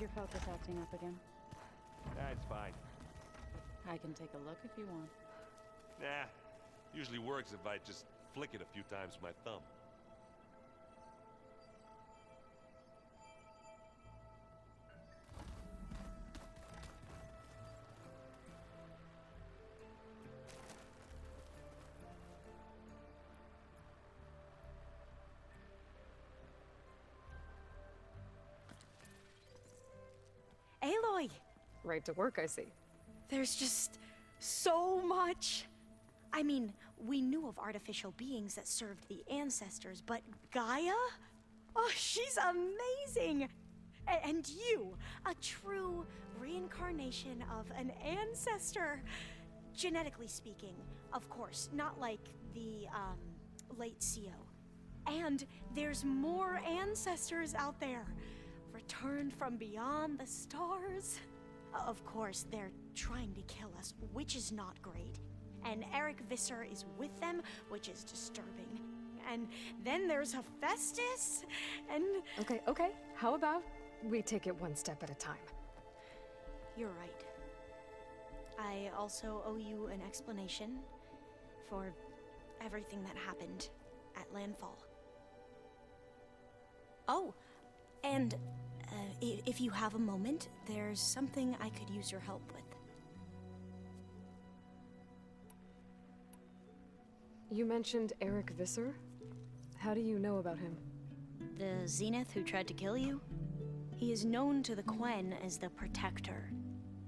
your focus acting up again? It's fine. I can take a look if you want. Nah, usually works if I just flick it a few times with my thumb. Aloy! Right to work, I see. There's just so much. I mean, we knew of artificial beings that served the ancestors, but Gaia? Oh, she's amazing! And you, a true reincarnation of an ancestor. Genetically speaking, of course, not like the, late CO. And there's more ancestors out there, returned from beyond the stars. Of course, they're trying to kill us, which is not great. And Eric Visser is with them, which is disturbing. And then there's Hephaestus, and... Okay. How about we take it one step at a time? You're right. I also owe you an explanation for everything that happened at Landfall. Oh, and if you have a moment, there's something I could use your help with. You mentioned Eric Visser? How do you know about him? The Zenith who tried to kill you? He is known to the Quen as the Protector.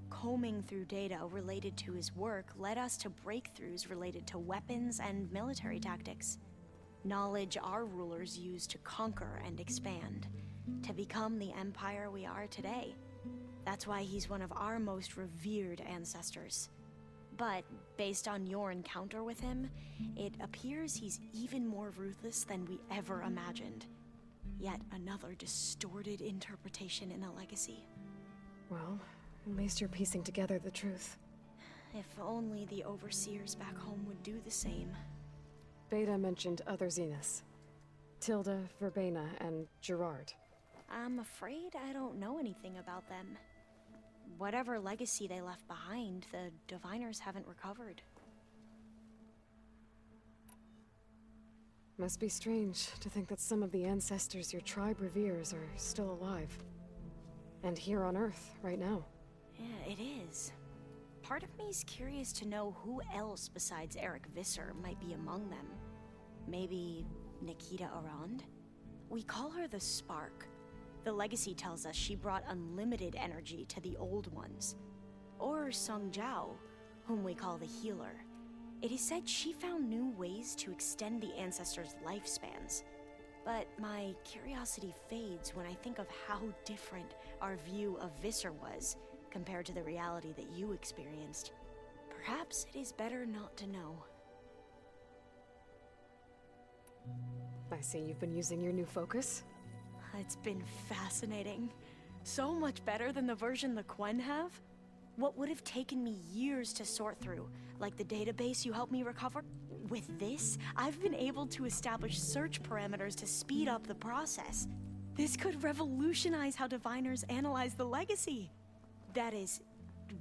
Combing through data related to his work led us to breakthroughs related to weapons and military tactics. Knowledge our rulers used to conquer and expand, to become the empire we are today. That's why he's one of our most revered ancestors. But based on your encounter with him, it appears he's even more ruthless than we ever imagined. Yet another distorted interpretation in a legacy. Well, at least you're piecing together the truth. If only the overseers back home would do the same. Beta mentioned other Zeniths. Tilda, Verbena, and Gerard. I'm afraid I don't know anything about them. Whatever legacy they left behind, the Diviners haven't recovered. Must be strange to think that some of the ancestors your tribe reveres are still alive. And here on Earth, right now. Yeah, it is. Part of me's curious to know who else besides Eric Visser might be among them. Maybe Nikita Arand? We call her the Spark. The legacy tells us she brought unlimited energy to the old ones. Or Sung Jiao, whom we call the Healer. It is said she found new ways to extend the ancestors' lifespans. But my curiosity fades when I think of how different our view of Visser was compared to the reality that you experienced. Perhaps it is better not to know. I see you've been using your new focus. It's been fascinating. So much better than the version the Quen have. What would have taken me years to sort through, like the database you helped me recover, with this, I've been able to establish search parameters to speed up the process. This could revolutionize how Diviners analyze the legacy. That is,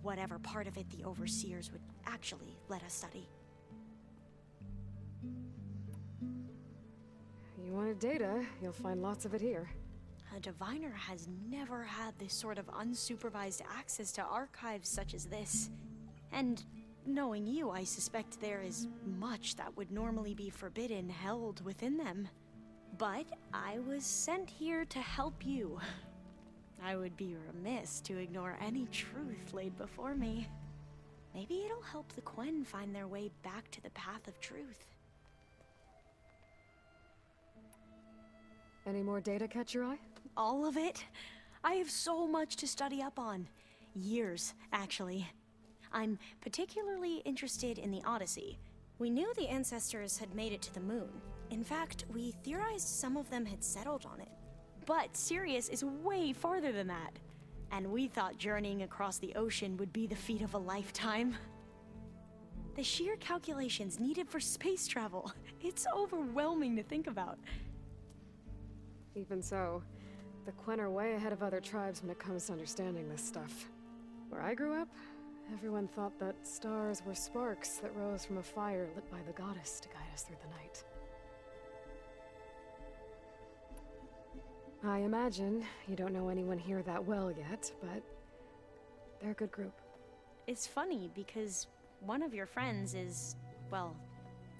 whatever part of it the Overseers would actually let us study. You wanted data, you'll find lots of it here. A Diviner has never had this sort of unsupervised access to archives such as this. And knowing you, I suspect there is much that would normally be forbidden held within them. But I was sent here to help you. I would be remiss to ignore any truth laid before me. Maybe it'll help the Quen find their way back to the path of truth. Any more data catch your eye? All of it? I have so much to study up on. Years, actually. I'm particularly interested in the Odyssey. We knew the ancestors had made it to the moon. In fact, we theorized some of them had settled on it. But Sirius is way farther than that. And we thought journeying across the ocean would be the feat of a lifetime. The sheer calculations needed for space travel, it's overwhelming to think about. Even so, The Quen are way ahead of other tribes when it comes to understanding this stuff. Where I grew up, everyone thought that stars were sparks that rose from a fire lit by the goddess to guide us through the night. I imagine you don't know anyone here that well yet, but they're a good group. It's funny because one of your friends is, well,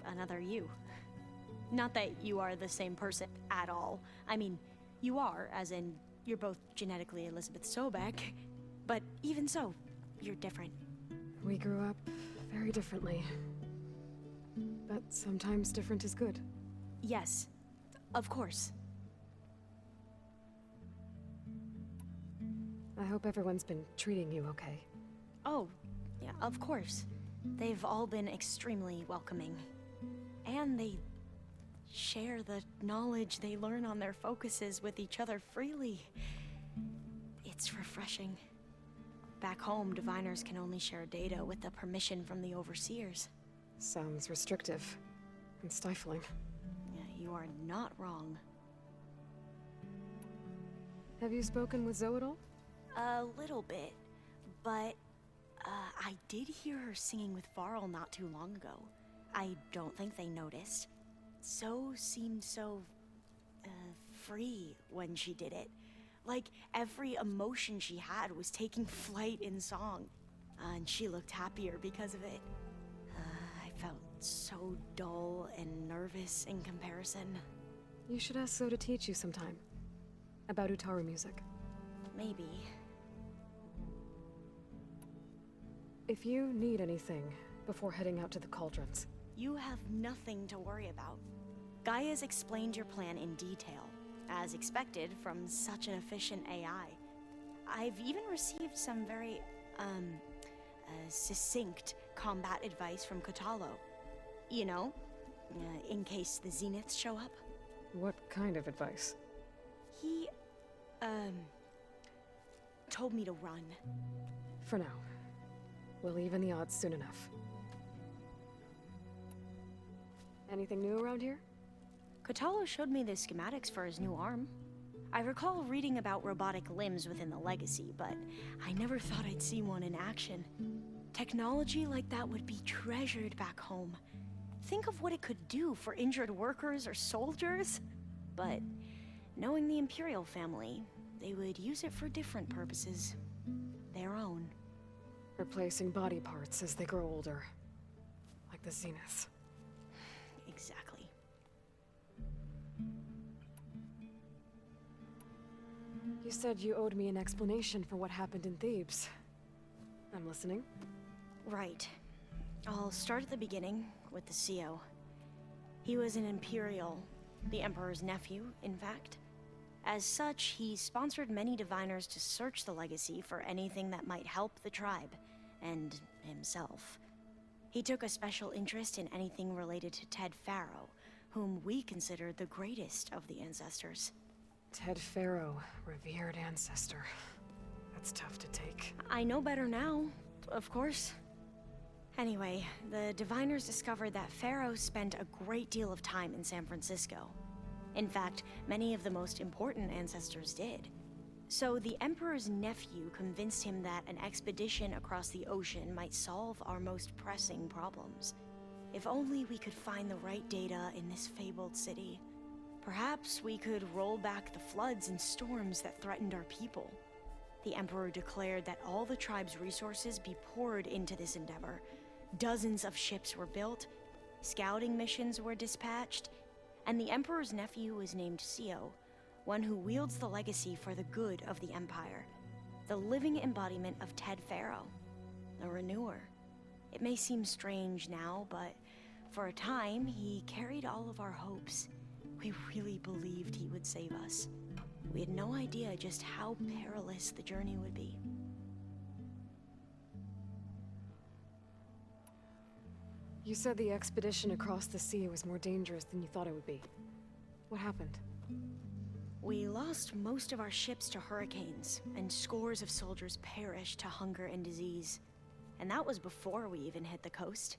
another you. Not that you are the same person at all. I mean, you are, as in, you're both genetically Elizabeth Sobek, but even so, you're different. We grew up very differently. But sometimes different is good. Yes, of course. I hope everyone's been treating you okay. Oh, yeah, of course. They've all been extremely welcoming. And they share the knowledge they learn on their focuses with each other freely. It's refreshing. Back home, diviners can only share data with the permission from the overseers. Sounds restrictive and stifling. Yeah, you are not wrong. Have you spoken with Zoe at all? A little bit, but I did hear her singing with Varl not too long ago. I don't think they noticed. Zoe seemed so free when she did it. Like every emotion she had was taking flight in song. And she looked happier because of it. I felt so dull and nervous in comparison. You should ask Zoe to teach you sometime. About Utaru music. Maybe. If you need anything before heading out to the cauldrons. You have nothing to worry about. Gaia's explained your plan in detail, as expected from such an efficient AI. I've even received some very, succinct combat advice from Kotalo. You know, in case the Zeniths show up. What kind of advice? He, told me to run. For now. We'll even the odds soon enough. Anything new around here? Kotalo showed me the schematics for his new arm. I recall reading about robotic limbs within the Legacy, but I never thought I'd see one in action. Technology like that would be treasured back home. Think of what it could do for injured workers or soldiers. But knowing the Imperial family, they would use it for different purposes. Their own. Replacing body parts as they grow older. Like the Zeniths. Exactly. You said you owed me an explanation for what happened in Thebes. I'm listening. Right. I'll start at the beginning with the CEO. He was an Imperial, the Emperor's nephew, in fact. As such, he sponsored many diviners to search the Legacy for anything that might help the tribe, and himself. He took a special interest in anything related to Ted Faro, whom we consider the greatest of the ancestors. Ted Faro, revered ancestor. That's tough to take. I know better now, of course. Anyway, the diviners discovered that Faro spent a great deal of time in San Francisco. In fact, many of the most important ancestors did. So the Emperor's nephew convinced him that an expedition across the ocean might solve our most pressing problems. If only we could find the right data in this fabled city. Perhaps we could roll back the floods and storms that threatened our people. The Emperor declared that all the tribe's resources be poured into this endeavor. Dozens of ships were built, scouting missions were dispatched, and the Emperor's nephew was named CEO, one who wields the Legacy for the good of the Empire, the living embodiment of Ted Faro, the Renewer. It may seem strange now, but for a time, he carried all of our hopes. We really believed he would save us. We had no idea just how perilous the journey would be. You said the expedition across the sea was more dangerous than you thought it would be. What happened? We lost most of our ships to hurricanes, and scores of soldiers perished to hunger and disease. And that was before we even hit the coast.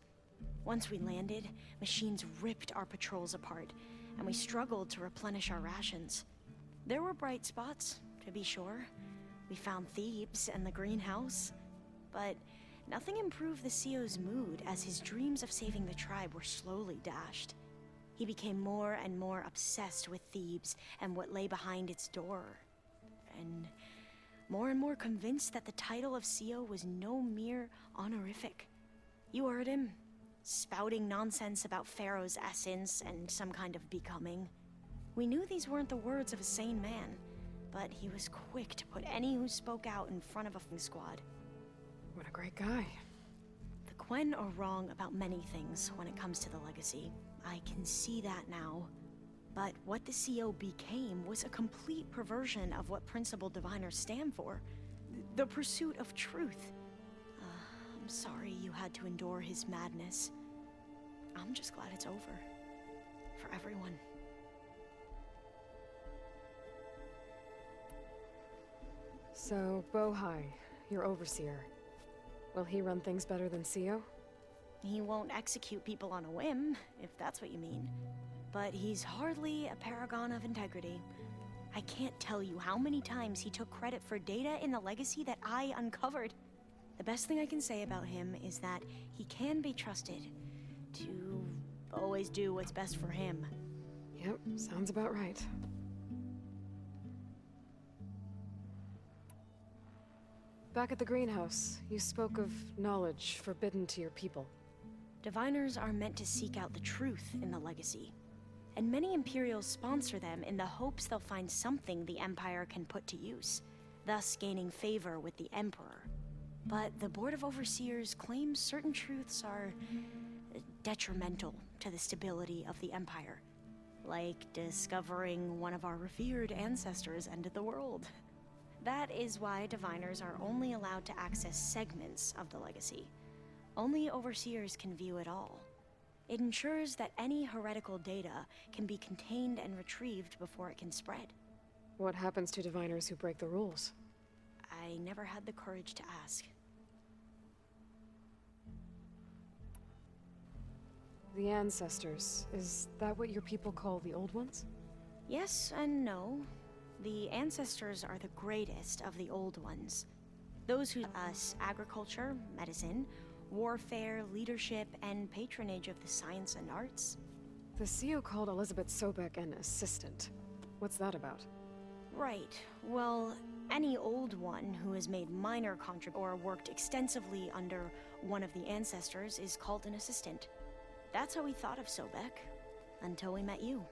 Once we landed, machines ripped our patrols apart, and we struggled to replenish our rations. There were bright spots, to be sure. We found Thebes and the greenhouse. But nothing improved the CEO's mood as his dreams of saving the tribe were slowly dashed. He became more and more obsessed with Thebes and what lay behind its door. And more convinced that the title of CEO was no mere honorific. You heard him, spouting nonsense about Pharaoh's essence and some kind of becoming. We knew these weren't the words of a sane man, but he was quick to put any who spoke out in front of a squad. What a great guy. The Quen are wrong about many things when it comes to the legacy. I can see that now. But what the CO became was a complete perversion of what principled diviners stand for. The pursuit of truth. I'm sorry you had to endure his madness. I'm just glad it's over. For everyone. So, Bohai, your overseer. Will he run things better than CEO? He won't execute people on a whim, if that's what you mean. But he's hardly a paragon of integrity. I can't tell you how many times he took credit for data in the legacy that I uncovered. The best thing I can say about him is that he can be trusted to always do what's best for him. Yep, sounds about right. Back at the greenhouse, you spoke of knowledge forbidden to your people. Diviners are meant to seek out the truth in the legacy, and many Imperials sponsor them in the hopes they'll find something the Empire can put to use, thus gaining favor with the Emperor. But the Board of Overseers claims certain truths are detrimental to the stability of the Empire, like discovering one of our revered ancestors ended the world. That is why diviners are only allowed to access segments of the legacy. Only overseers can view it all. It ensures that any heretical data can be contained and retrieved before it can spread. What happens to diviners who break the rules? I never had the courage to ask. The ancestors, is that what your people call the old ones? Yes and no. The ancestors are the greatest of the old ones. Those who us agriculture, medicine, warfare, leadership, and patronage of the science and arts. The CEO called Elizabeth Sobek an assistant. What's that about? Right. Well, any old one who has made minor contributions or worked extensively under one of the ancestors is called an assistant. That's how we thought of Sobek, until we met you.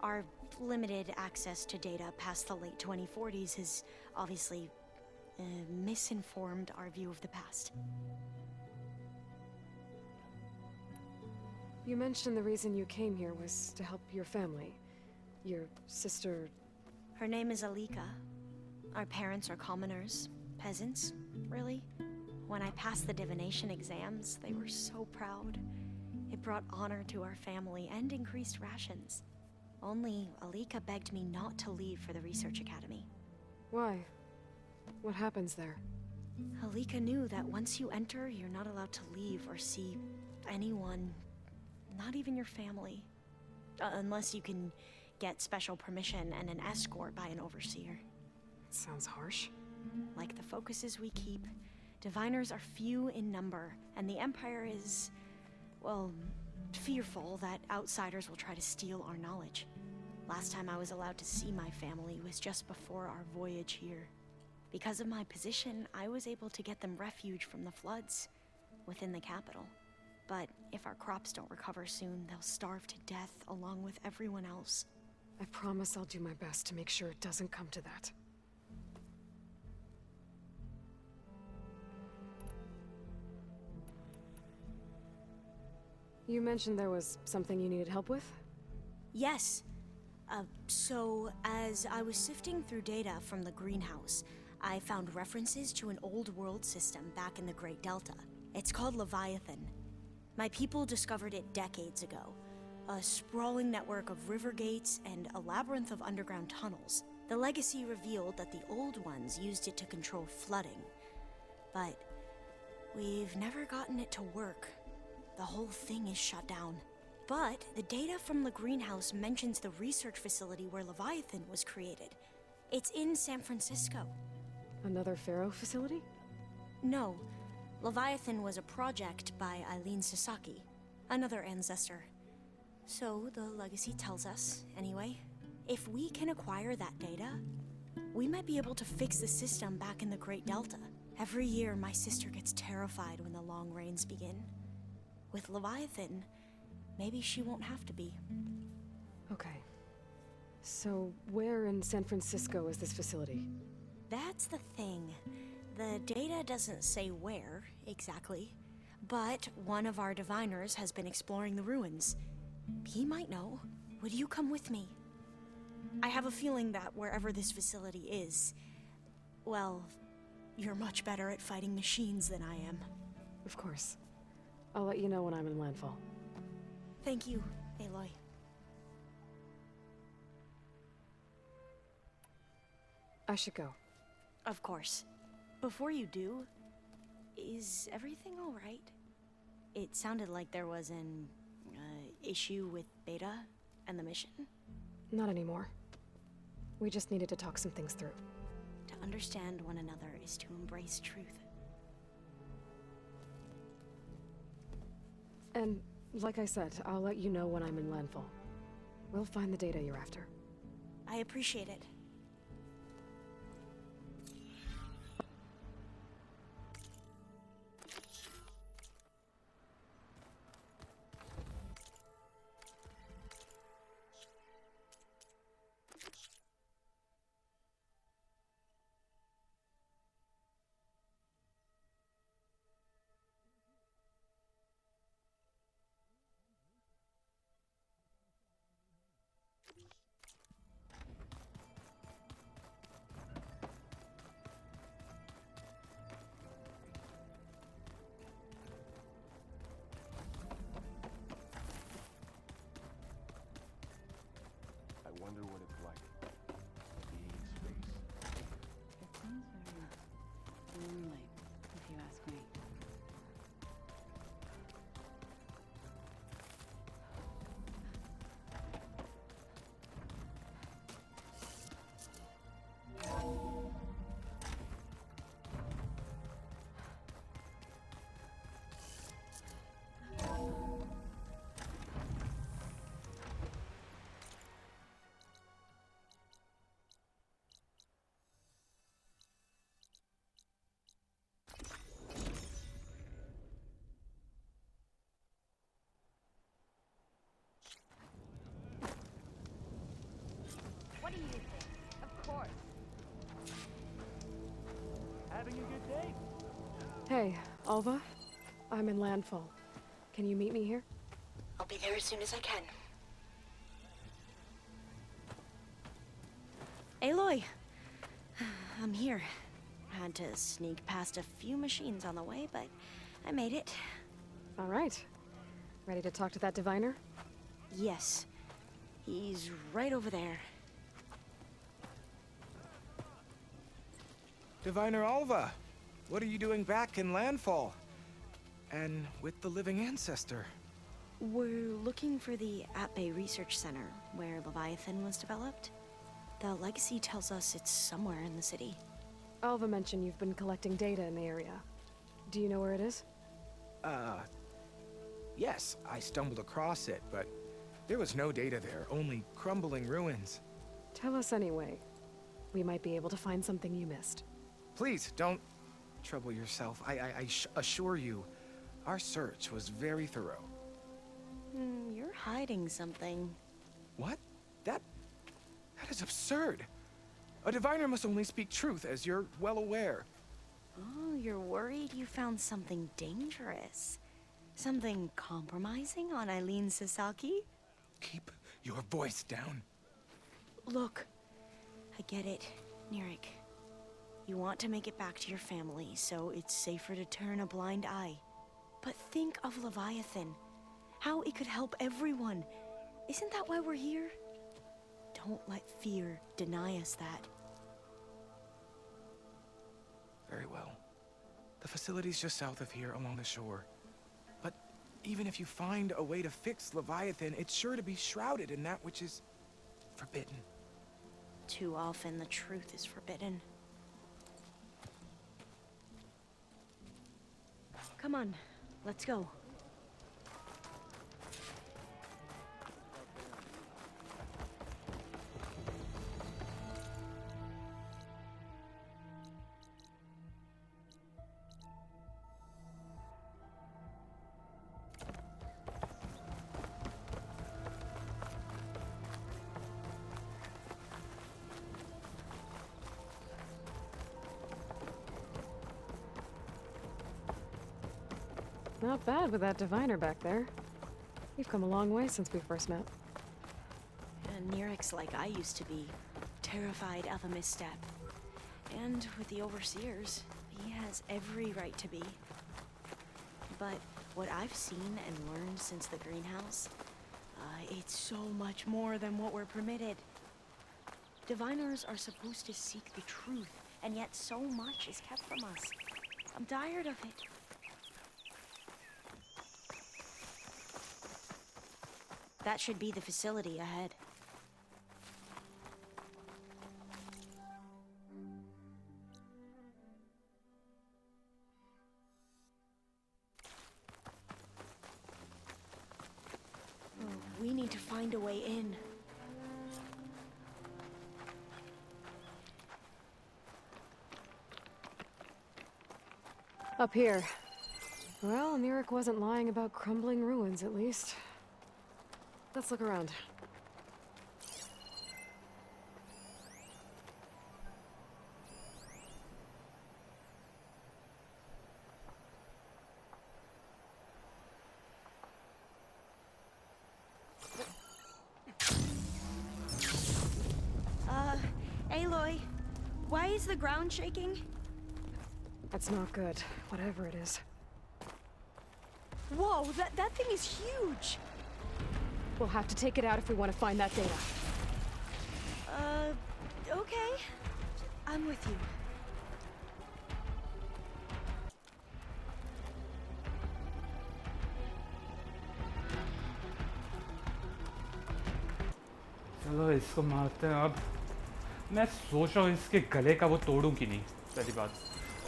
Our limited access to data past the late 2040s has obviously misinformed our view of the past. You mentioned the reason you came here was to help your family. Your sister... Her name is Alika. Our parents are commoners, peasants, really. When I passed the divination exams, they were so proud. It brought honor to our family and increased rations. Only Alika begged me not to leave for the research academy. Why? What happens there? Alika knew that once you enter, you're not allowed to leave or see anyone, not even your family. Unless you can get special permission and an escort by an overseer. It sounds harsh. Like the focuses we keep, diviners are few in number, and the Empire is, well, fearful that outsiders will try to steal our knowledge. Last time I was allowed to see my family was just before our voyage here. Because of my position, I was able to get them refuge from the floods within the capital. But if our crops don't recover soon, they'll starve to death along with everyone else. I promise I'll do my best to make sure it doesn't come to that. You mentioned there was something you needed help with? Yes. So as I was sifting through data from the greenhouse, I found references to an old world system back in the Great Delta. It's called Leviathan. My people discovered it decades ago. A sprawling network of river gates and a labyrinth of underground tunnels. The legacy revealed that the old ones used it to control flooding. But we've never gotten it to work. The whole thing is shut down. But the data from the greenhouse mentions the research facility where Leviathan was created. It's in San Francisco. Another Pharaoh facility? No. Leviathan was a project by Eileen Sasaki, another ancestor. So, the legacy tells us, anyway, if we can acquire that data, we might be able to fix the system back in the Great Delta. Every year, my sister gets terrified when the long rains begin. With Leviathan, maybe she won't have to be. Okay. So, where in San Francisco is this facility? That's the thing. The data doesn't say where, exactly. But one of our diviners has been exploring the ruins. He might know. Would you come with me? I have a feeling that wherever this facility is, well, you're much better at fighting machines than I am. Of course. I'll let you know when I'm in landfall. Thank you, Aloy. I should go. Of course. Before you do, is everything all right? It sounded like there was an issue with Beta and the mission. Not anymore. We just needed to talk some things through. To understand one another is to embrace truth. And, like I said, I'll let you know when I'm in landfall. We'll find the data you're after. I appreciate it. I wonder what it's like being in space. It seems very lonely, if you ask me. What do you think? Of course. Having a good day? Hey, Alva. I'm in landfall. Can you meet me here? I'll be there as soon as I can. Aloy! I'm here. Had to sneak past a few machines on the way, but I made it. All right. Ready to talk to that diviner? Yes. He's right over there. Diviner Alva, what are you doing back in landfall? And with the living ancestor? We're looking for the Bay Research Center, where Leviathan was developed. The legacy tells us it's somewhere in the city. Alva mentioned you've been collecting data in the area. Do you know where it is? Yes, I stumbled across it, but there was no data there, only crumbling ruins. Tell us anyway. We might be able to find something you missed. Please, don't trouble yourself. I assure you, our search was very thorough. You're hiding something. What? That is absurd. A diviner must only speak truth, as you're well aware. Oh, you're worried you found something dangerous? Something compromising on Eileen Sasaki? Keep your voice down. Look, I get it, Nirik. You want to make it back to your family, so it's safer to turn a blind eye. But think of Leviathan. How it could help everyone. Isn't that why we're here? Don't let fear deny us that. Very well. The facility's just south of here, along the shore. But even if you find a way to fix Leviathan, it's sure to be shrouded in that which is forbidden. Too often the truth is forbidden. Come on, let's go. Not bad with that diviner back there. You've come a long way since we first met. And Nirik's like I used to be, terrified of a misstep. And with the overseers, he has every right to be. But what I've seen and learned since the greenhouse, it's so much more than what we're permitted. Diviners are supposed to seek the truth, and yet so much is kept from us. I'm tired of it. That should be the facility ahead. We need to find a way in. Up here. Well, Nirik wasn't lying about crumbling ruins, at least. Let's look around. Aloy, why is the ground shaking? That's not good, whatever it is. Whoa, that thing is huge! We'll have to take it out if we want to find that data. Okay. I'm with you. चलो इसको मारते हैं अब। मैं सोच रहा हूँ इसके गले का वो तोड़ूं कि नहीं, पहली बात।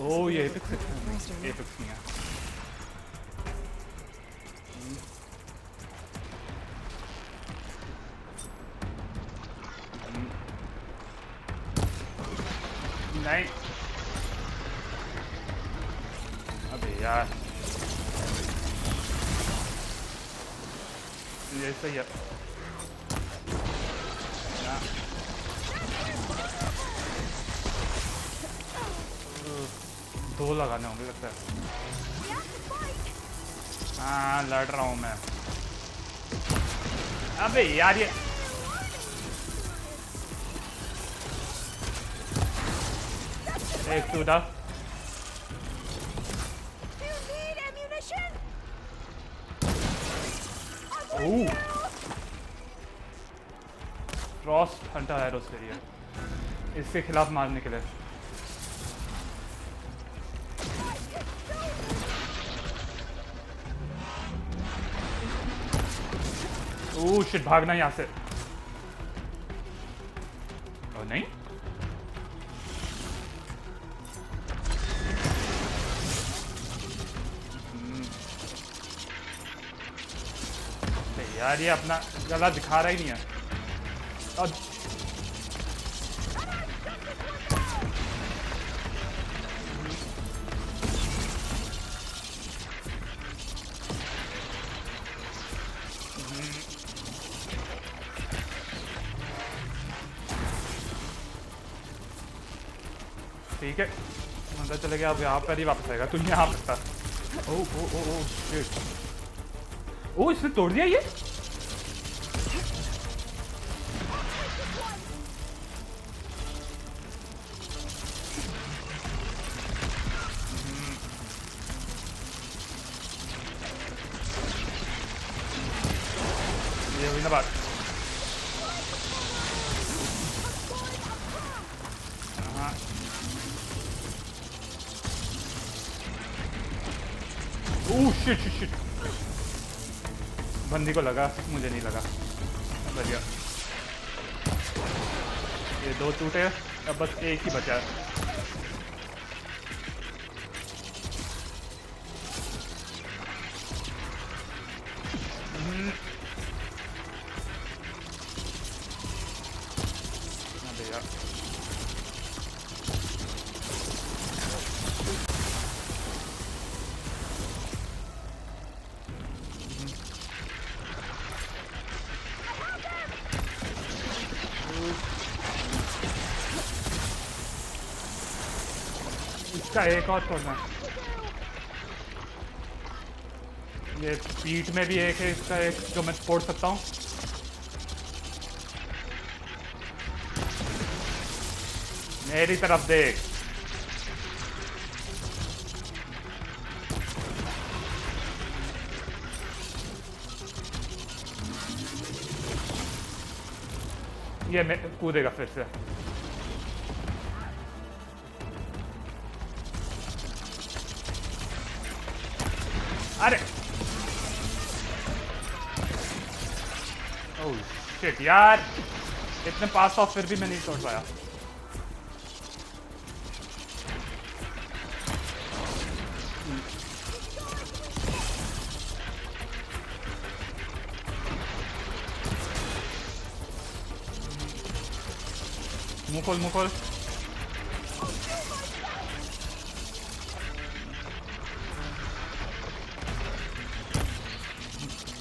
ओह ये एपिक सेक्शन है, एपिक नहीं है। नहीं अबे यार ये सही है। दो लगाने होंगे लगता है। हाँ लड़ रहा हूँ मैं। अबे यार ये एक टूटा। ओह फ्रॉस्ट हंटर एरोस ले लिया इसके खिलाफ मारने के लिए। ओह शिट भागना यहाँ से। ओ नहीं यार ये अपना गला दिखा रहा ही नहीं है। और ठीक है अंदर चले गया। अब यहाँ पर ही वापस आएगा। तू यहाँ पर था। ओ ओ ओ ओ शिट। ओ इसने तोड़ दिया ये। ये हुई ना बात। हाँ ओह शिट शिट शिट। बंदी को लगा मुझे नहीं लगा। बढ़िया ये 2 टूटे, अब बस एक ही बचा है। अबे यार इसका एक और तोड़ना है। ये पीठ में भी एक है इसका, एक जो मैं तोड़ सकता हूँ। मेरी तरफ देख। ये मैं कूदेगा फिर से। अरे ओह शिट यार, इतने पास ऑफ फिर भी मैं नहीं तोड़ पाया। मुकुल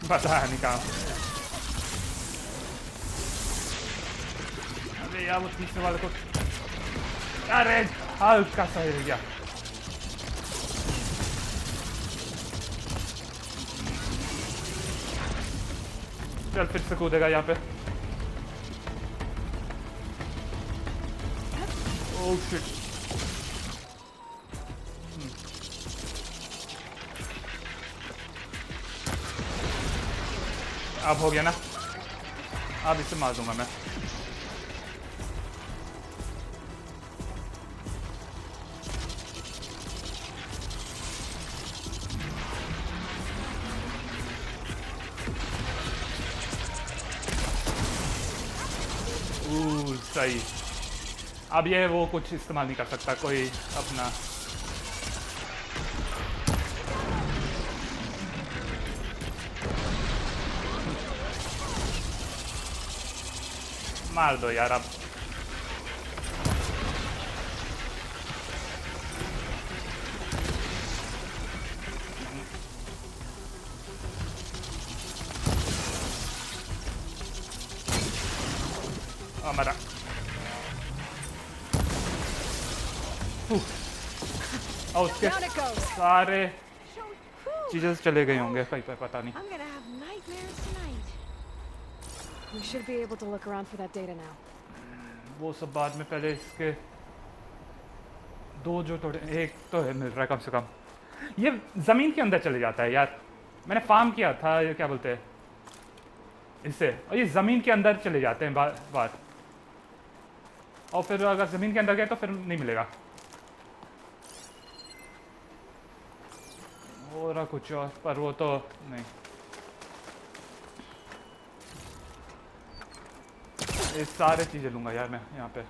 पता नहीं कहाँ। अरे यार वो तीसरे वाले को, अरे हल्का सा हिल गया। चल फिर से कूदेगा यहाँ पे। Oh shit. अब हो गया ना, अब इसे मार दूंगा मैं। सही। अब ये वो कुछ इस्तेमाल नहीं कर सकता कोई अपना। मार दो यार अब। मरा। और उसके सारे चीजें चले गए होंगे कहीं पर, पता नहीं। I'm gonna have nightmares tonight. We should be able to look around for that data now. वो सब बाद में, पहले इसके 2 जो थोड़े, एक तो है मिल रहा है कम से कम। ये जमीन के अंदर चले जाता है यार, मैंने फार्म किया था, ये क्या बोलते हैं इससे, और ये जमीन के अंदर चले जाते हैं बार, और फिर अगर जमीन के अंदर गए तो फिर नहीं मिलेगा। हो रहा कुछ और, पर वो तो नहीं। ये सारे चीजें लूंगा यार मैं यहाँ पे।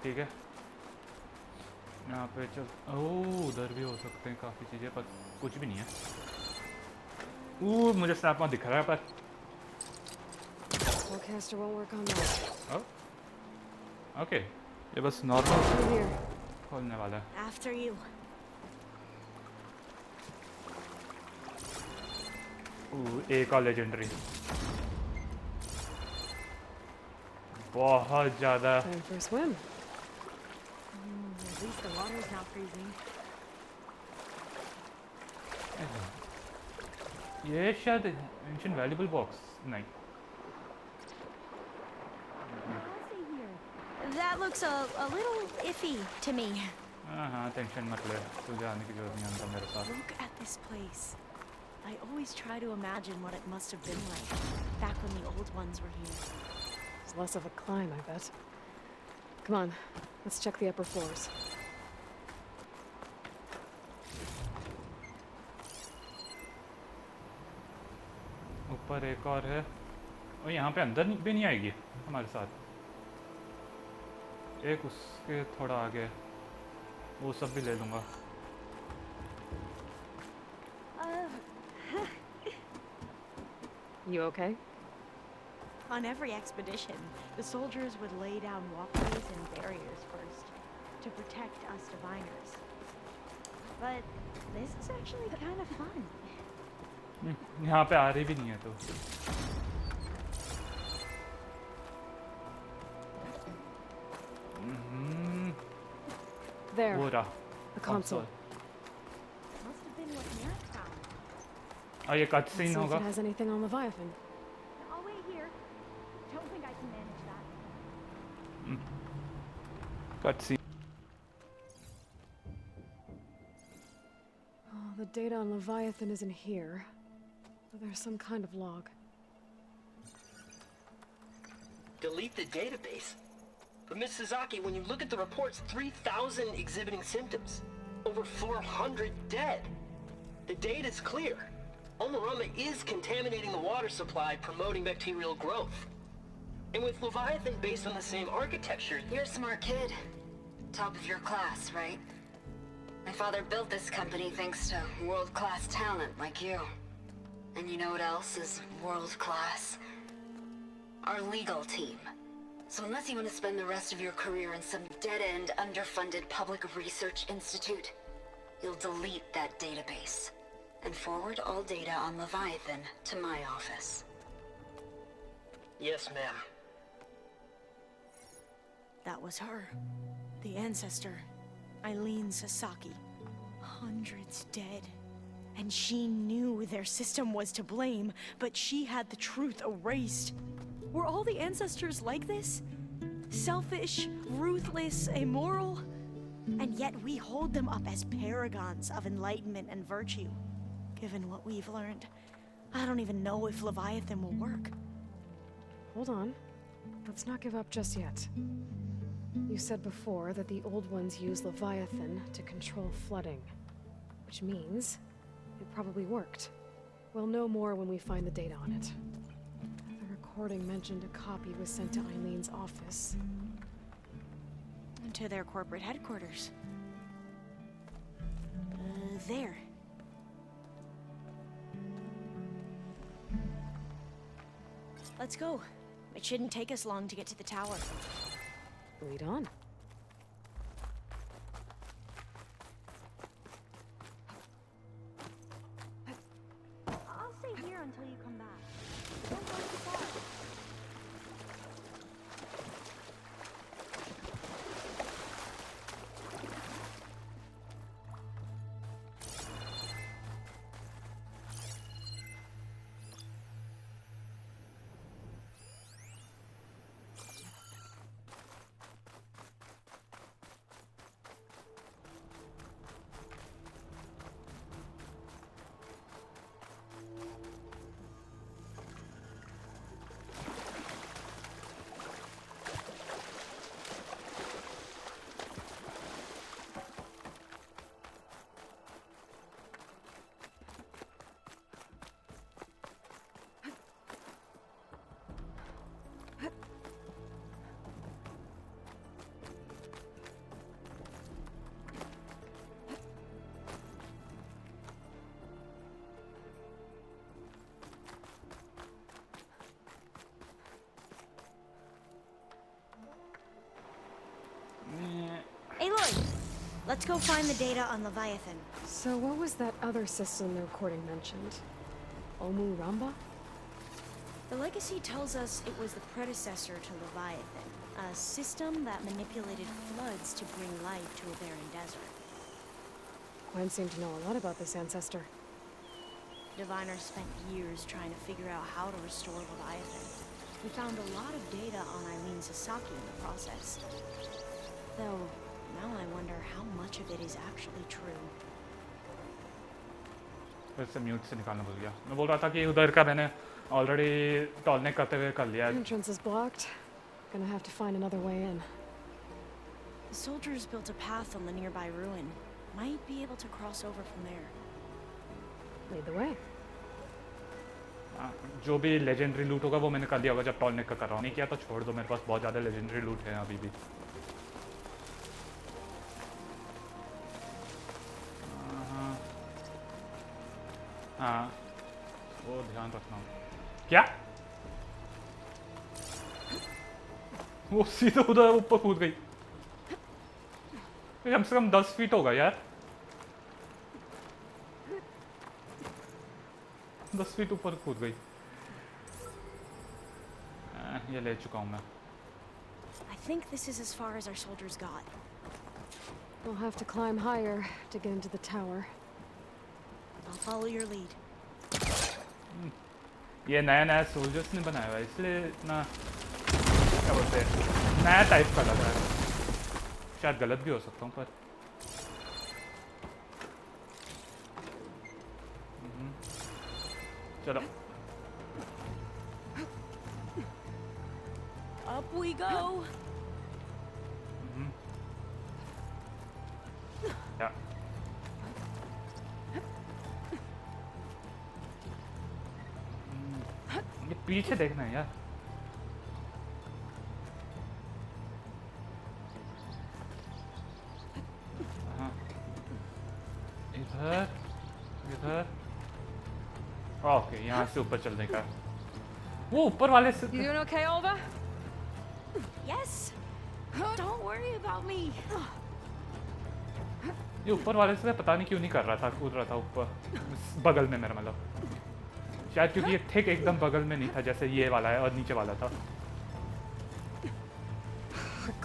ठीक है, यहाँ पे चल। ओह उधर भी हो सकते हैं काफ़ी चीज़ें, पर कुछ भी नहीं है। मुझे स्नैप में दिख रहा है पर। Forecaster won't work on that. Okay, ये बस नॉर्मल Through here. खोलने वाला है। After you. एक और लेजेंडरी, बहुत ज़्यादा। Time for a swim. At least the water's not freezing. ये शायद एंशिएंट वैल्यूएबल बॉक्स नहीं। I'll stay here. That looks a little iffy to me. हाँ टेंशन मत ले, तुझे आने की जरूरत नहीं है मेरे साथ. Look at this place. I always try to imagine what it must have been like back when the old ones were here. It's less of a climb, I bet. Come on, let's check the upper floors. ऊपर एक और है. और यहाँ पे अंदर भी नहीं आएगी हमारे साथ. एक उसके थोड़ा आगे, वो सब भी ले लूँगा. You okay? On every expedition, the soldiers would lay down walkways and barriers first to protect us diviners. But this is actually kind of fun. यहाँ पे आ रही भी नहीं है तो. There, वो रहा. the console. Must have been what Merrick found. और ये cut Let's scene see if होगा. it has anything on Leviathan. I'll wait here. Don't think I can manage that. Cut scene. Oh, the data on Leviathan isn't here. But there's some kind of log. Delete the database. But Miss Sasaki, when you look at the reports, 3,000 exhibiting symptoms. Over 400 dead. The data's clear. Omarama is contaminating the water supply, promoting bacterial growth. And with Leviathan based on the same architecture... You're a smart kid. Top of your class, right? My father built this company thanks to world-class talent like you. And you know what else is world-class? Our legal team. So unless you want to spend the rest of your career in some dead-end, underfunded public research institute, you'll delete that database and forward all data on Leviathan to my office. Yes, ma'am. That was her. The ancestor. Eileen Sasaki. Hundreds dead. And she knew their system was to blame, but she had the truth erased. Were all the ancestors like this? Selfish, ruthless, immoral? And yet we hold them up as paragons of enlightenment and virtue. Given what we've learned, I don't even know if Leviathan will work. Hold on. Let's not give up just yet. You said before that the old ones use Leviathan to control flooding. Which means it probably worked. We'll know more when we find the data on it. The recording mentioned a copy was sent to Eileen's office. And to their corporate headquarters. There. Let's go. It shouldn't take us long to get to the tower. Lead on. I'll stay here until you come back. Don't go too far. Aloy, let's go find the data on Leviathan. So what was that other system the recording mentioned? Omu Ramba? The legacy tells us it was the predecessor to Leviathan, a system that manipulated floods to bring life to a barren desert. Gwen seemed to know a lot about this ancestor. Diviners spent years trying to figure out how to restore Leviathan. We found a lot of data on Eileen Sasaki in the process. Though, now I wonder how much of it is actually true. फिर से mute से निकालना भूल गया। मैं बोल रहा था कि उधर का मैंने ऑलरेडी टॉलनेक करते हुए कर लिया। Entrance is blocked. Gonna have to find another way in. The soldiers built a path on the nearby ruin. Might be able to cross over from there. Lead the way. जो भी legendary लूट होगा वो मैंने कर लिया होगा जब टॉलनेक का कर रहा हूँ। नहीं किया तो छोड़ दो, मेरे पास बहुत ज़्यादा लेजेंडरी लूट है अभी भी। हाँ, वो ध्यान रखना। क्या? वो सीधे उधर ऊपर कूद गई। कम से कम 10 फीट होगा यार। 10 फीट ऊपर कूद गई। ये ले चुका हूँ मैं। I think this is as far as our soldiers got. We'll have to climb higher to get into the tower. I'll follow your lead. ये नया सोल्जर्स ने बनाया हुआ है इसलिए इतना क्या बोलते हैं नया टाइप का लग रहा है। शायद गलत भी हो सकता हूँ पर चलो Up we go. या ये पीछे देखना है यार। हाँ इधर इधर ओके यहाँ से ऊपर चलने का। वो ऊपर वाले से You doing okay, Alva? Yes. Don't worry about me. ये ऊपर वाले से पता नहीं क्यों नहीं कर रहा था, कूद रहा था ऊपर बगल में मेरा मतलब। शायद क्योंकि ये थिक एकदम बगल में नहीं था जैसे ये वाला है और नीचे वाला था।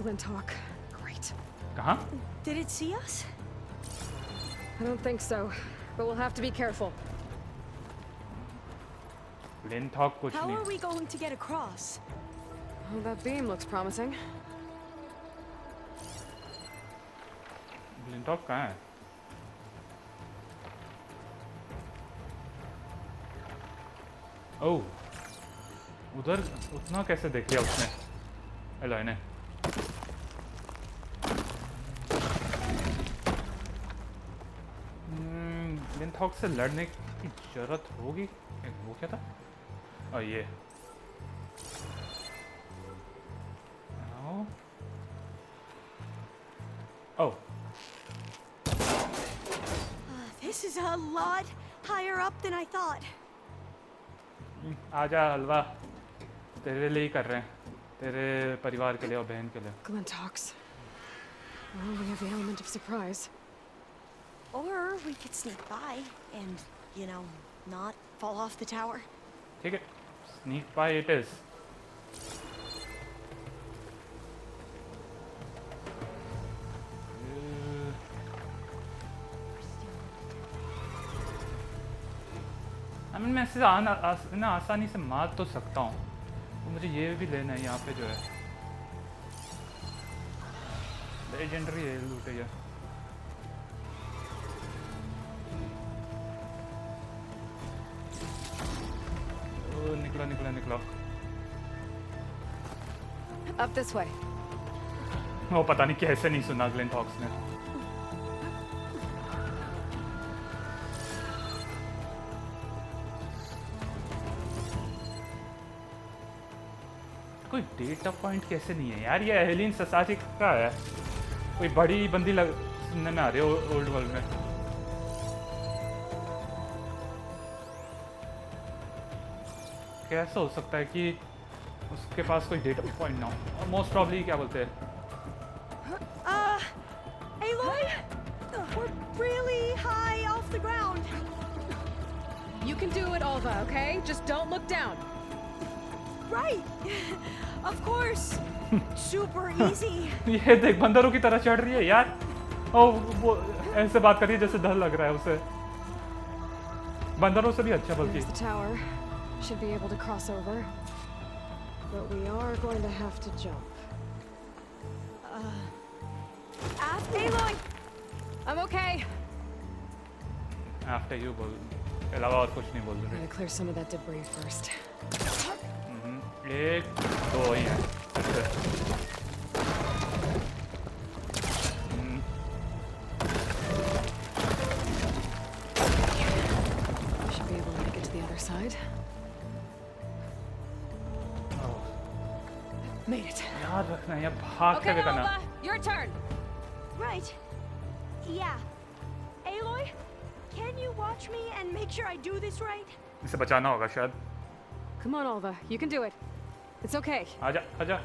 Glinthawk. Great. कहाँ? Did it see us? I don't think so, but we'll have to be careful. Glinthawk कुछ How नहीं। are we going to get across? Oh, that beam looks promising. Glinthawk कहाँ है? ओह, उधर उतना कैसे देख लिया उसने? एलॉय ने। ग्लिंथॉक से लड़ने की जरूरत होगी। वो क्या था? और ये ओह This is a lot higher up than I thought. आजा हलवा, तेरे लिए ही कर रहे हैं, तेरे परिवार के लिए और बहन के लिए। Glinthawks. Well, we have the element of surprise. Or we could sneak by and, you know, not fall off the tower. ठीक है, sneak by it is. मैं इसे आसानी से मार तो सकता हूँ, तो मुझे ये भी लेना है। यहाँ पे जो है लेजेंडरी है, लूट है ये। निकला निकला निकला। Up this way. वो पता नहीं कैसे नहीं सुना ग्लिंथॉक्स ने। कोई डेटा पॉइंट कैसे नहीं है यार? ये एलियन ससाची का है, कोई बड़ी बंदी सुनने में आ रही है ओल्ड वर्ल्ड में। कैसे हो सकता है कि उसके पास कोई डेटा पॉइंट ना हो? मोस्ट प्रॉब्ली क्या बोलते हैं? Aloy, we're really high off the ground. You can do it, Alva, okay? Just don't look down. Right. Of course. Super easy. ये देख बंदरों की तरह चढ़ रही है यार। ओ वो ऐसे बात कर रही है जैसे डर लग रहा है उसे। बंदरों से भी अच्छा बल्कि। There's the tower. Should be able to cross over. But we are going to have to jump. Ask Aloy! I'm okay. After you बोल अलावा और कुछ नहीं बोल रही Gotta clear some of that debris first. एक दो ही हैं Should be able to make it to the other side. Made it. याद रखना ये भाग Okay, के करना Alva, your turn. Right. Yeah. Aloy, can you watch me and make sure I do this right? इसे बचाना होगा शायद Come on, Alva, you can do it. It's okay. आजा आजा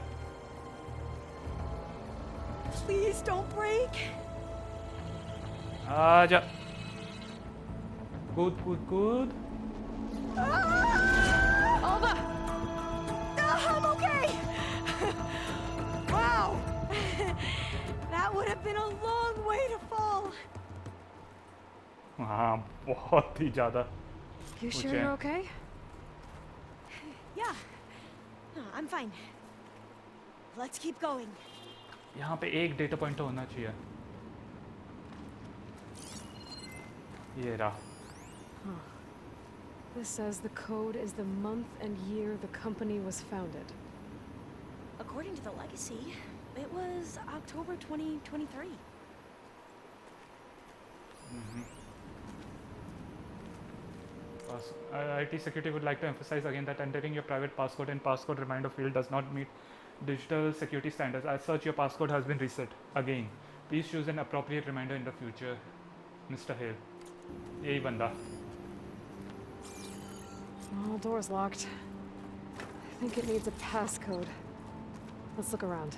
Please don't break. आजा कूद कूद कूद Alva! I'm okay. Wow. That would have been a long way to fall. हाँ बहुत ही ज़्यादा You sure Okay. you're okay? Yeah. No, I'm fine. Let's keep going. यहाँ पे एक डेटा पॉइंट तो होना चाहिए ये रहा This says the code is the month and year the company was founded. According to the legacy, it was October 2023. IT security would like to emphasize again that entering your private passcode in passcode reminder field does not meet digital security standards. As such, your passcode has been reset. Again, please choose an appropriate reminder in the future. Mr. Hale. यही बंदा Oh, door's locked. I think it needs a passcode. Let's look around.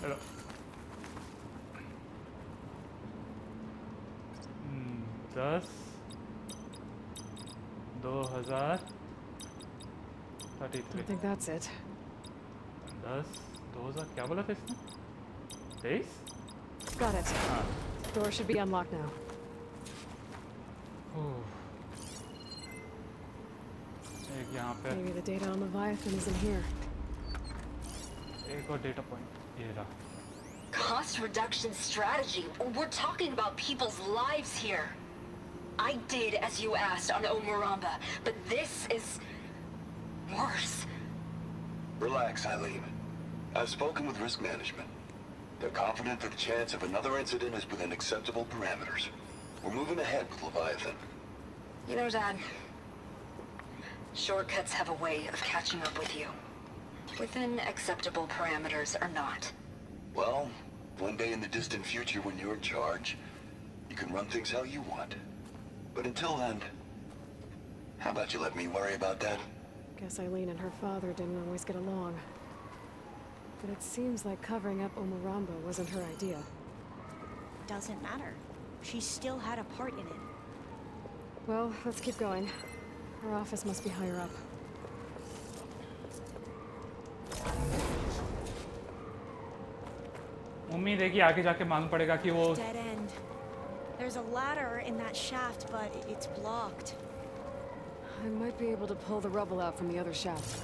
चलो 10 2000 I 33 think that's it. 10 2000 क्या बोला था इसने 23 Got it. Door should be unlocked now. एक यहाँ पे Maybe the data on Leviathan is in here. एक और डेटा पॉइंट ये रहा Cost reduction strategy? We're talking about people's lives here. I did as you asked on Omuramba, but this is worse. Relax, Eileen. I've spoken with risk management. They're confident that the chance of another incident is within acceptable parameters. We're moving ahead with Leviathan. You know, Dad, shortcuts have a way of catching up with you. Within acceptable parameters or not. Well, one day in the distant future when you're in charge, you can run things how you want. But until then, how about you let me worry about that? Guess Eileen and her father didn't always get along. But it seems like covering up Omuramba wasn't her idea. Doesn't matter. She still had a part in it. Well, let's keep going. Her office must be higher up. उम्मीद है कि आगे जाके मालूम पड़ेगा कि वो Dead end. There's a ladder in that shaft, but it's blocked. I might be able to pull the rubble out from the other shaft.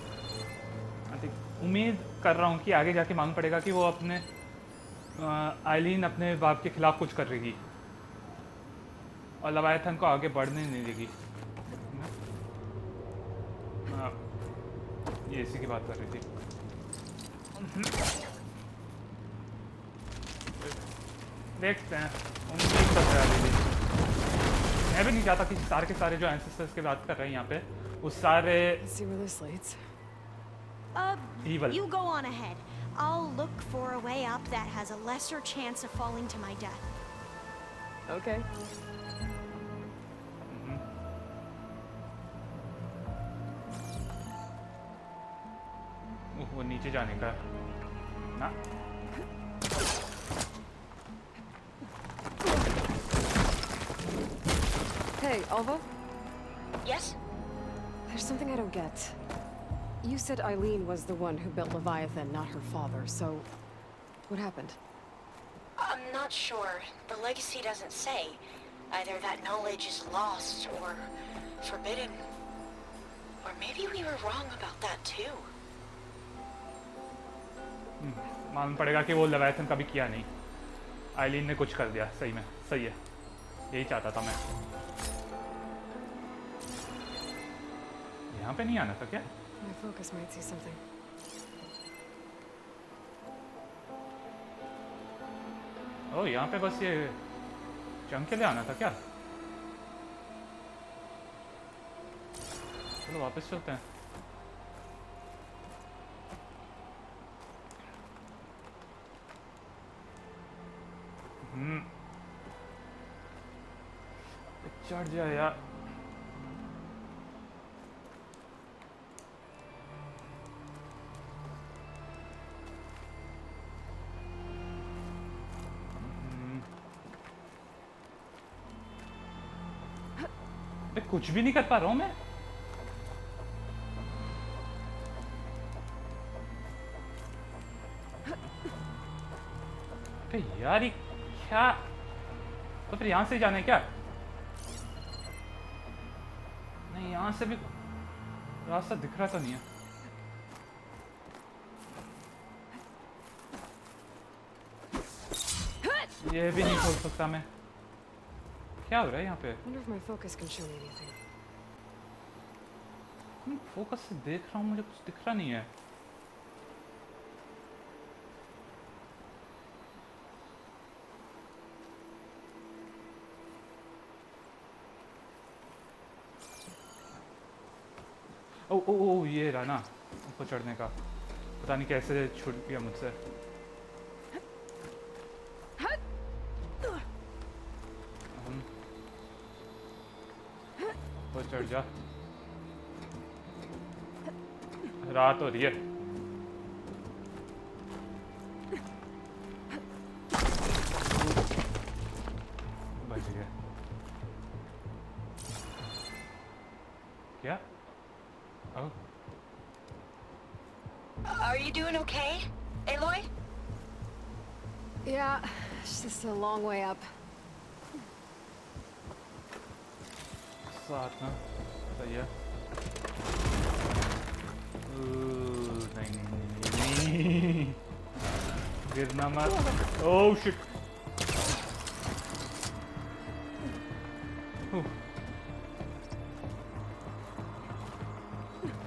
उम्मीद कर रहा हूँ कि आगे जाके मालूम पड़ेगा कि वो अपने आइलीन अपने बाप के खिलाफ कुछ कर रही और लवायथन को आगे बढ़ने नहीं देगी ये इसी की बात कर रही थी देखते हैं उम्मीद कर रहा है मैं भी नहीं चाहता कि सारे के सारे जो एंसेस्टर्स की बात कर रहे हैं यहाँ पे उस सारे Let's see where this leads. Evil. You go on ahead. I'll look for a way up that has a lesser chance of falling to my death. Okay. वो नीचे जाने का ना Hey, Alva? Yes? There's something I don't get. You said Eileen was the one who built Leviathan, not her father, so what happened? I'm not sure. The legacy doesn't say. Either that knowledge is lost or forbidden. Or maybe we were wrong about that too. मालूम पड़ेगा कि वो लेवायथन कभी किया नहीं, आइलिन ने कुछ कर दिया। सही में सही है, यही चाहता था मैं। यहाँ पे नहीं आना था क्या? My focus might see something. ओह, यहाँ पे बस ये जंग के लिए आना था क्या? चलो वापस चलते हैं। चढ़ जाए यार। कुछ भी नहीं कर पा रहा हूं मैं। अबे यार, ये क्या? तो फिर यहां से जाना है क्या? नहीं, यहां से भी रास्ता दिख रहा तो नहीं है। ये भी नहीं खोल सकता मैं। क्या हो रहा है यहाँ पे? Wonder if my focus can show me anything. Focus से देख रहा हूँ, मुझे कुछ दिख रहा नहीं है। ओ ओ ओ, ये रहा ना ऊपर चढ़ने का। पता नहीं कैसे छूट गया मुझसे। ऊपर चढ़ जा। रात हो रही है। बच गया। क्या? Oh. Are you doing okay, Aloy? Yeah, it's just a long way up. साथ ना सही है। नहीं, गिरना मत। Oh shit.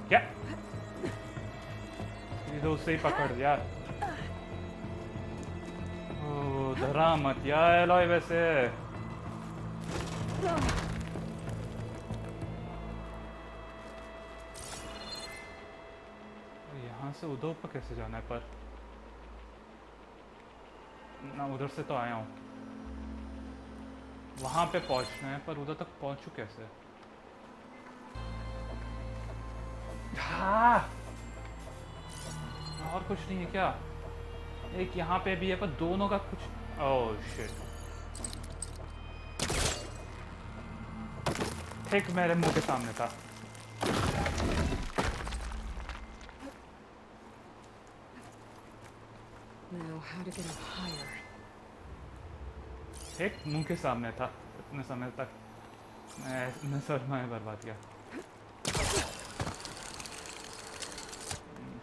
क्या? ये तो उससे ही पकड़ यार। ओह, डरा मत यार एलॉय वैसे। यहाँ से उधर पर कैसे जाना है? पर ना, उधर से तो आया हूँ। वहां पे पहुंचना है, पर उधर तक पहुंचू कैसे? हाँ, और कुछ नहीं है क्या? एक यहाँ पे भी है, पर दोनों का कुछ। ओह शिट, ठीक मेरे मुंह के सामने था। Now, how to get up higher? ठीक मुंह के सामने था इतने समय तक। मैं सरमाया बर्बाद किया।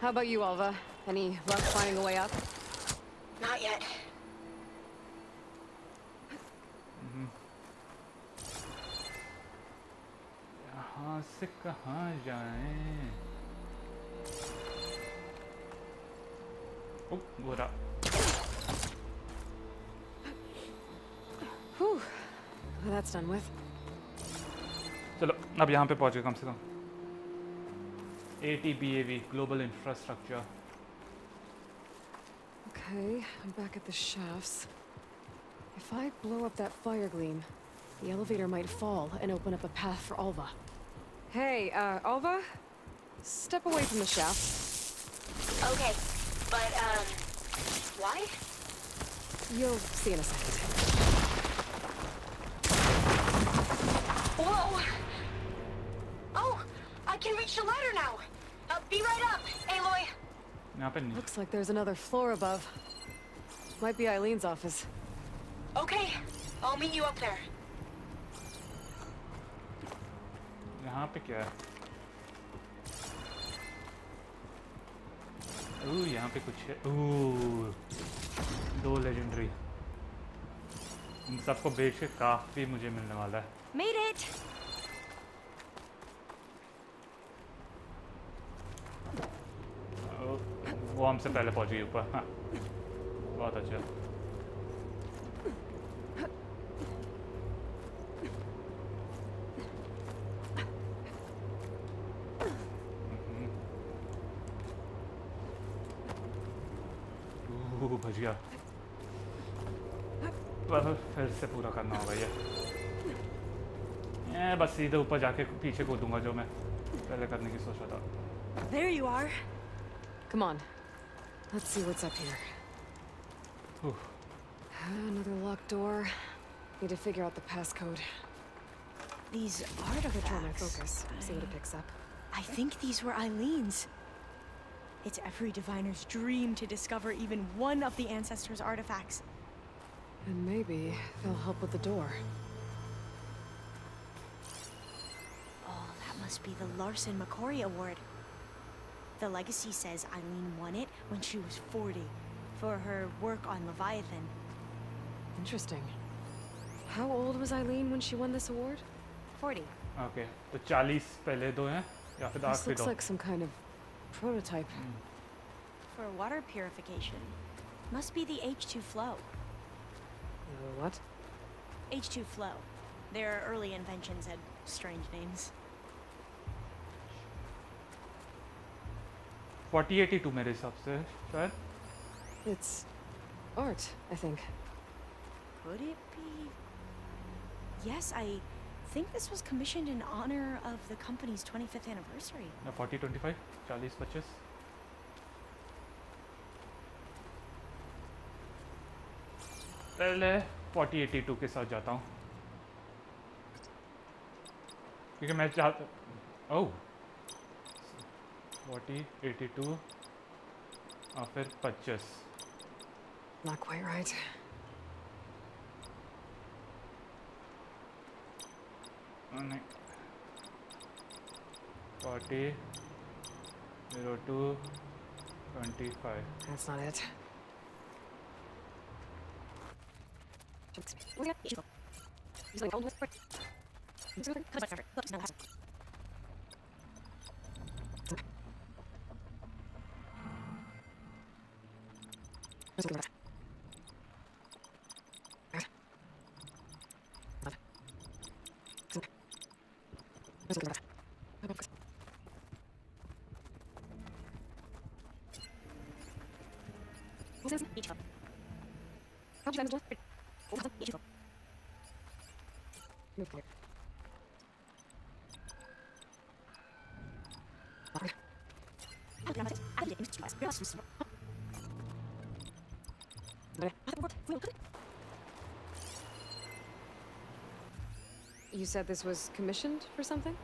How about you, Alva? Any luck finding a way up? Not yet. यहाँ से कहाँ जाएं? ओह, बुरा। Whew. Well, that's done with. चलो अब यहाँ पे पहुँचे कम से कम। ATBAV, Global Infrastructure. Okay, I'm back at the shafts. If I blow up that fire gleam, the elevator might fall and open up a path for Alva. Hey, Alva? Step away from the shaft. Okay, but, why? You'll see in a second. Whoa! Oh, I can reach the ladder now. Be right up, Aloy. यहाँ पे नहीं। Looks like there's another floor above. Might be Eileen's office. Okay, I'll meet you up there. यहाँ पे क्या है? यहाँ पे कुछ है। 2 लेजेंडरी। इन सबको बेच के काफी मुझे मिलने वाला है। Made it! वो हमसे पहले पहुंच गई ऊपर। हाँ, बहुत अच्छा। बच गया। फिर से पूरा करना होगा ये। बस सीधे ऊपर जाके पीछे कूदूंगा जो मैं पहले करने की सोच रहा था। There you are. Come on. Let's see what's up here. Another locked door. Need to figure out the passcode. These Control my artifacts. focus. See what it picks up. I think these were Eileen's. It's every diviner's dream to discover even one of the ancestors' artifacts. And maybe they'll help with the door. Oh, that must be the Larson McCory Award. The legacy says Eileen won it when she was 40 for her work on Leviathan. Interesting. How old was Eileen when she won this award? 40. Okay, तो 40 पहले दो हैं या फिर This आखिरी looks दो? like some kind of prototype. For water purification. Must be the H2 flow. What? H2 flow. Their early inventions had strange names. 4082 मेरे हिसाब से शायद। It's art, I think. Could it be? Yes, I think this was commissioned in honor of the company's 25th anniversary. 4025 40 25। पहले 4082 के साथ जाता हूँ क्योंकि मैं चाहता। ओह 4082 और फिर 25। Not quite right. नहीं 40 02 25। That's not it. You said this was commissioned for something?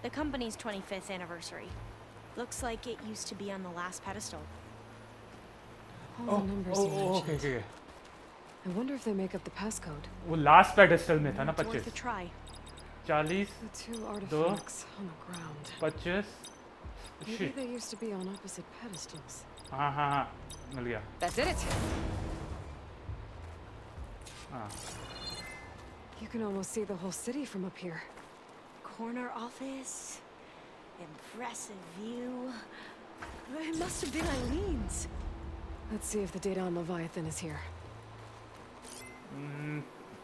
The company's 25th anniversary. Looks like it used to be on the last pedestal. All the numbers you okay mentioned. Okay. I wonder if they make up the passcode. वो last pedestal में था ना It's worth a 25 try. 40 The two artifacts on the ground. 25। Maybe Shit। they used to be on opposite pedestals. हाँ हाँ हाँ मिल गया। That did it! हाँ You can almost see the whole city from up here. Corner office. Impressive view. It must have been Eileen's. Let's see if the data on Leviathan is here.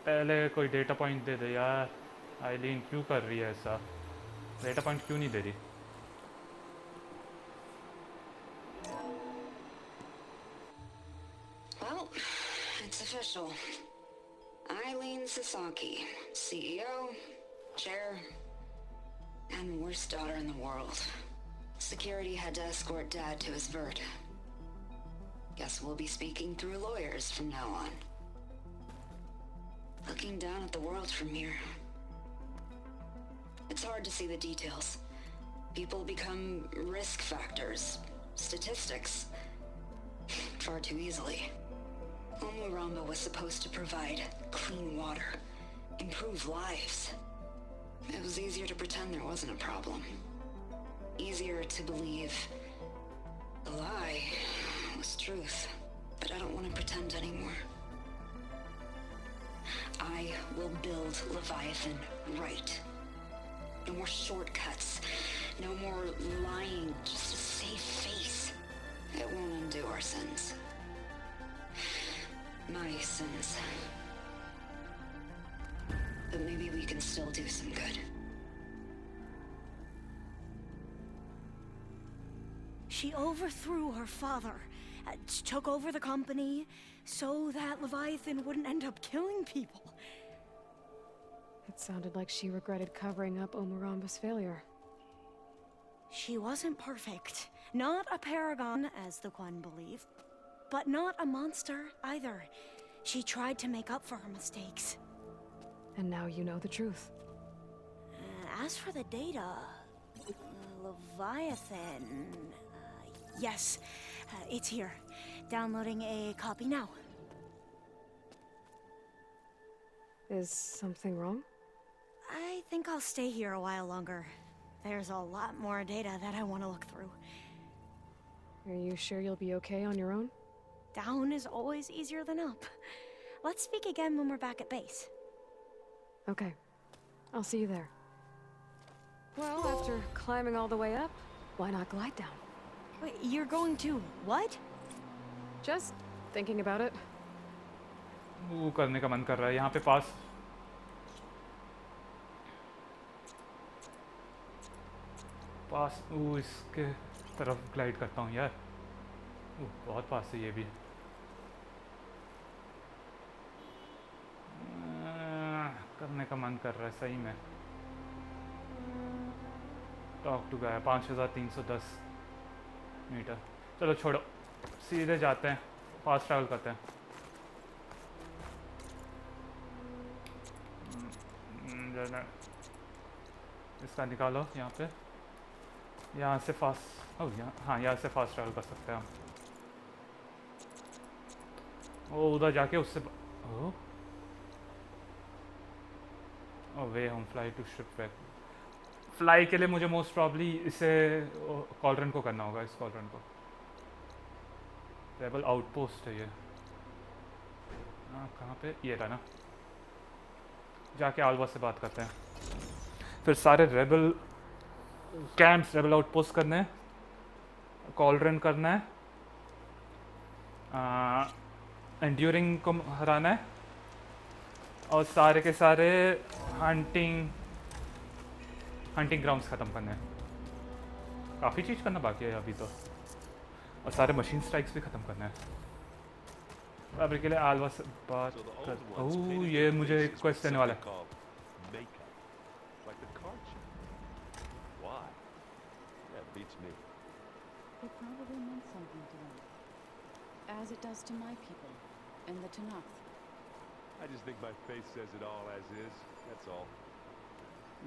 पहले कोई data point दे दे यार। आइलीन क्यों कर रही है ऐसा? Data point क्यों नहीं दे रही? Well, it's official. Eileen Sasaki, CEO, chair, and worst daughter in the world. Security had to escort Dad to his vert. Guess we'll be speaking through lawyers from now on. Looking down at the world from here. It's hard to see the details. People become risk factors, statistics, far too easily. Omuramba was supposed to provide clean water, improve lives. It was easier to pretend there wasn't a problem. Easier to believe The lie was truth, but I don't want to pretend anymore. I will build Leviathan right. No more shortcuts. No more lying just to save face. It won't undo our sins. My sins. But maybe we can still do some good. She overthrew her father, took over the company, so that Leviathan wouldn't end up killing people. It sounded like she regretted covering up Omuramba's failure. She wasn't perfect. Not a paragon, as the Quan believe, but not a monster either. She tried to make up for her mistakes. And now you know the truth. As for the data, Leviathan... yes, it's here. Downloading a copy now. Is something wrong? I think I'll stay here a while longer. There's a lot more data that I want to look through. Are you sure you'll be okay on your own? Down is always easier than up. Let's speak again when we're back at base. Okay. I'll see you there. Well, after climbing all the way up, why not glide down? Wait, you're going to what? Just thinking about it. वो करने का मन कर रहा है यहाँ पे पास इसके तरफ ग्लाइड करता हूँ यार। बहुत पास है ये भी। करने का मन कर रहा है सही में। टॉक टू गाया 5310 मीटर। चलो छोड़ो, सीधे जाते हैं, फास्ट ट्रैवल करते हैं। इसका निकालो यहाँ पे, यहाँ से फास्ट, हाँ यहाँ से फास्ट ट्रैवल कर सकते हैं हम। ओ उधर जाके उससे वे हम fly to ship back. Fly के लिए मुझे मोस्ट प्रॉब्ली इसे कॉलरन को करना होगा, इस कॉलरन को। रेबल आउटपोस्ट है ये। कहाँ पे? ये था ना। जाके आल्वा से बात करते हैं, फिर सारे रेबल कैंप्स, रेबल आउटपोस्ट करने हैं, कॉलरन करना है, एंड्यूरिंग को हराना है, और सारे के सारे हंटिंग ग्राउंड्स ख़त्म करने हैं। काफ़ी चीज़ करना बाकी है अभी तो, और सारे मशीन स्ट्राइक्स भी ख़त्म करना है। अभी के लिए आल्वा से बात कर। ओह ये मुझे एक क्वेश्चन वाला है। It probably meant something to them, as it does to my people and the Tanakh. I just think my face says it all as is, that's all.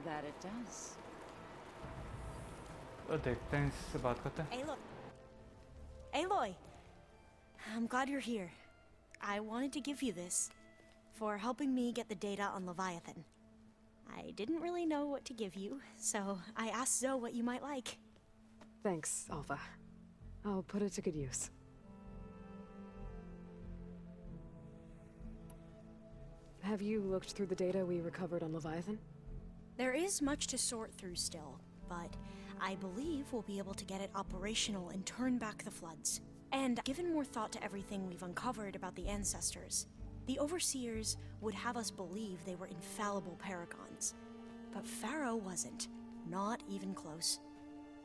That it does. तो देखते हैं, इससे बात करते हैं। Aloy, I'm glad you're here. I wanted to give you this for helping me get the data on Leviathan. I didn't really know what to give you, so I asked Zoe what you might like. Thanks, Alva. I'll put it to good use. Have you looked through the data we recovered on Leviathan? There is much to sort through still, but I believe we'll be able to get it operational and turn back the floods. And given more thought to everything we've uncovered about the ancestors, the Overseers would have us believe they were infallible paragons. But Pharaoh wasn't, not even close.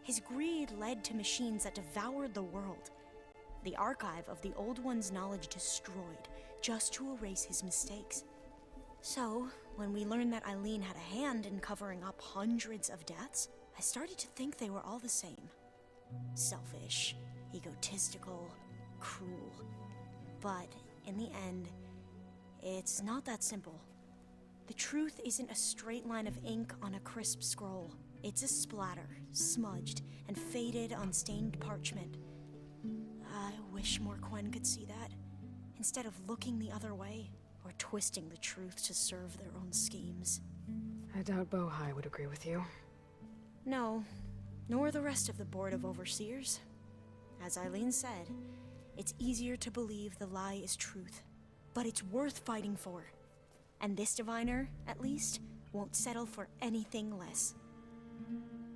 His greed led to machines that devoured the world. The archive of the Old One's knowledge destroyed, just to erase his mistakes. So, when we learned that Eileen had a hand in covering up hundreds of deaths, I started to think they were all the same. Selfish, egotistical, cruel. But, in the end, it's not that simple. The truth isn't a straight line of ink on a crisp scroll. It's a splatter, smudged and faded on stained parchment. I wish more Quen could see that, instead of looking the other way, or twisting the truth to serve their own schemes. I doubt Bohai would agree with you. No, nor the rest of the Board of Overseers. As Eileen said, it's easier to believe the lie is truth, but it's worth fighting for. And this diviner, at least, won't settle for anything less.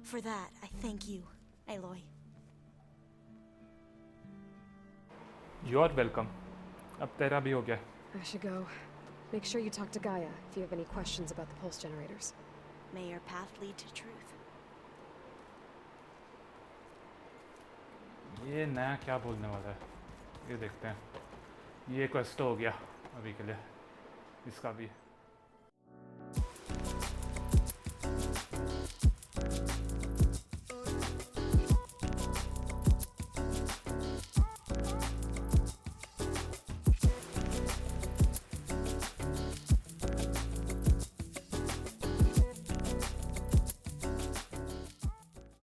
For that, I thank you, Aloy. You're welcome. अब तेरा भी हो गया. I should go. Make sure you talk to Gaia if you have any questions about the pulse generators. May your path lead to truth. ये नया क्या बोलने वाला है? ये देखते हैं. ये क्वेस्ट हो गया अभी के लिए. इसका भी.